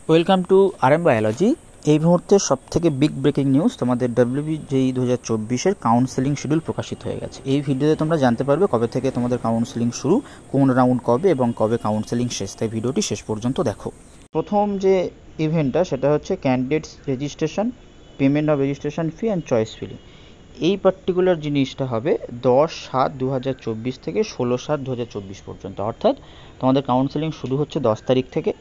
Welcome to RM biology. এই মুহূর্তে সবথেকে বিগ ব্রেকিং নিউজ, তোমাদের WBJEE 2024-এর কাউন্সেলিং শিডিউল প্রকাশিত হয়ে গেছে। এই ভিডিওতে তোমরা জানতে পারবে কবে থেকে তোমাদের কাউন্সেলিং শুরু, কোন রাউন্ড কবে এবং কবে কাউন্সেলিং শেষ। তাই ভিডিওটি শেষ পর্যন্ত দেখো। প্রথম যে ইভেন্টটা সেটা হচ্ছে candidates registration, payment of registration fee and choice filling. এই পার্টিকুলার জিনিসটা হবে 10/7/2024 থেকে 16/7/2024 পর্যন্ত। অর্থাৎ তোমাদের কাউন্সেলিং শুরু হচ্ছে 10 তারিখ থেকে,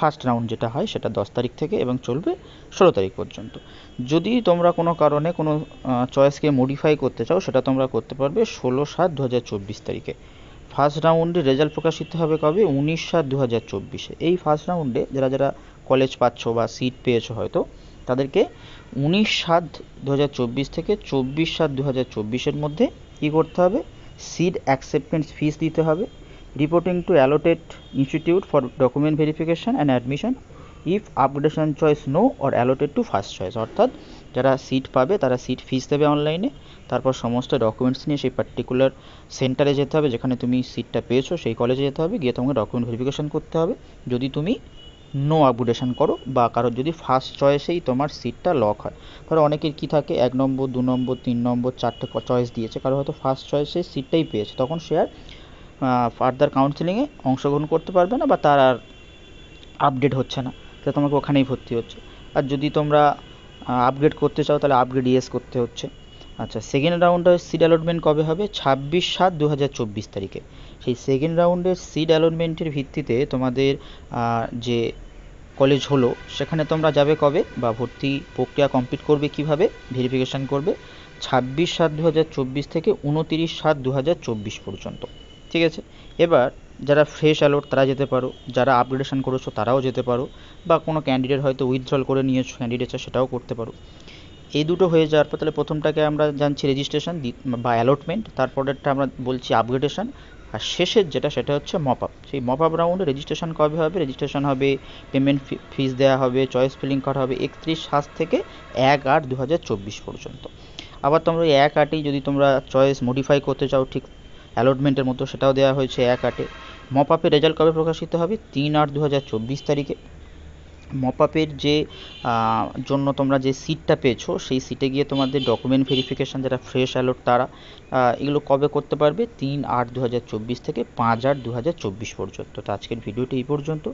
ফার্স্ট রাউন্ড যেটা হয় সেটা 10 তারিখ থেকে এবং চলবে 16 তারিখ পর্যন্ত। যদি তোমরা কোনো কারণে কোনো চয়েসকে মডিফাই করতে চাও সেটা তোমরা করতে পারবে 16/7/2024 তারিখে। ফার্স্ট রাউন্ডে রেজাল্ট প্রকাশিত হবে কবে? 19/7/2024। এই ফার্স্ট রাউন্ডে যারা যারা কলেজ পাচ্ছ বা সিট পেয়েছো হয়তো, তাদেরকে 19/7/2024 থেকে 24/7/2024 মধ্যে কী করতে হবে? সিট অ্যাকসেপ্টেন্স ফিস দিতে হবে, reporting to allotted institute for document verification and admission if upgradation choice no or allotted to first choice. অর্থাৎ যারা সিট পাবে তারা সিট ফিস দেবে অনলাইনে, তারপর সমস্ত ডকুমেন্টস নিয়ে সেই পার্টিকুলার সেন্টারে যেতে হবে যেখানে তুমি সিটটা পেয়েছো, সেই কলেজে যেতে হবে, গিয়ে তোমাকে ডকুমেন্ট ভেরিফিকেশন করতে হবে। যদি তুমি নো আপগ্রেডেশন করো বা কারোর যদি ফার্স্ট চয়েসেই তোমার সিটটা লক হয়, ধরো অনেকের কী থাকে 1 নম্বর 2 নম্বর 3 নম্বর 4টে চয়েস দিয়েছে, কারো হয়তো ফার্স্ট চয়েসে সিটটাই পেয়েছে, তখন সে আর ফার্দার কাউন্সেলিংয়ে অংশগ্রহণ করতে পারবে না বা তার আর আপডেট হচ্ছে না, তাহলে তোমাকে ওখানেই ভর্তি হচ্ছে। আর যদি তোমরা আপগ্রেড করতে চাও তাহলে আপগ্রেড ইয়েস করতে হচ্ছে। আচ্ছা, সেকেন্ড রাউন্ডের সিট অ্যালটমেন্ট কবে হবে? 26/7/2024 তারিখে। সেই সেকেন্ড রাউন্ডের সিট অ্যালটমেন্টের ভিত্তিতে তোমাদের যে কলেজ হলো সেখানে তোমরা যাবে কবে বা ভর্তি প্রক্রিয়া কমপ্লিট করবে কিভাবে, ভেরিফিকেশান করবে 26/7/2024 থেকে 29/7/2024 পর্যন্ত। ঠিক আছে, এবার যারা ফ্রেশ অ্যালট তারা যেতে পারো, যারা আপগ্রেডেশন করেছো তারাও যেতে পারো, বা কোনো ক্যান্ডিডেট হয়তো উইথড্রল করে নিয়েছো ক্যান্ডিডেটটা, সেটাও করতে পারো। এই দুটো হয়ে যাওয়ার পর তাহলে প্রথমটাকে আমরা জানছি রেজিস্ট্রেশন বা অ্যালটমেন্ট, তারপরেরটা আমরা বলছি আপগ্রেডেশন, আর শেষের যেটা সেটা হচ্ছে মপ আপ। সেই মপ আপ রাউন্ডে রেজিস্ট্রেশন কবে হবে? রেজিস্ট্রেশন হবে, পেমেন্ট ফিস দেওয়া হবে, চয়েস ফিলিং করা হবে 31/7 থেকে 1/8/2024 পর্যন্ত। আবার তোমরা 1/8 যদি তোমরা চয়েস মডিফাই করতে চাও ঠিক অ্যালটমেন্টের মতো, সেটাও দেওয়া হয়েছে 1/8। মপ আপের রেজাল্ট কবে প্রকাশিত হবে? 3/8/2024 তারিখে। মপ আপের যে জন্য তোমরা যে সিটটা পেয়েছো সেই সিটে গিয়ে তোমাদের ডকুমেন্ট ভেরিফিকেশান, যারা ফ্রেশ অ্যালট তারা এগুলো কবে করতে পারবে? 3/8/2024 থেকে 5/8/2024 পর্যন্ত। তো আজকের ভিডিওটি এই পর্যন্ত।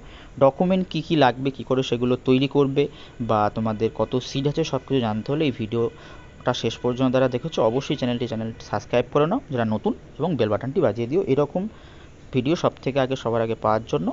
ডকুমেন্ট কী কী লাগবে, কী করে সেগুলো তৈরি করবে বা তোমাদের কত সিট আছে সব কিছু জানতে হলে এই ভিডিওটা শেষ পর্যন্ত যারা দেখেছো অবশ্যই চ্যানেলটি সাবস্ক্রাইব করে নাও যারা নতুন, এবং বেল বাটনটি বাজিয়ে দিও এরকম ভিডিও সব থেকে আগে সবার আগে পাওয়ার জন্য।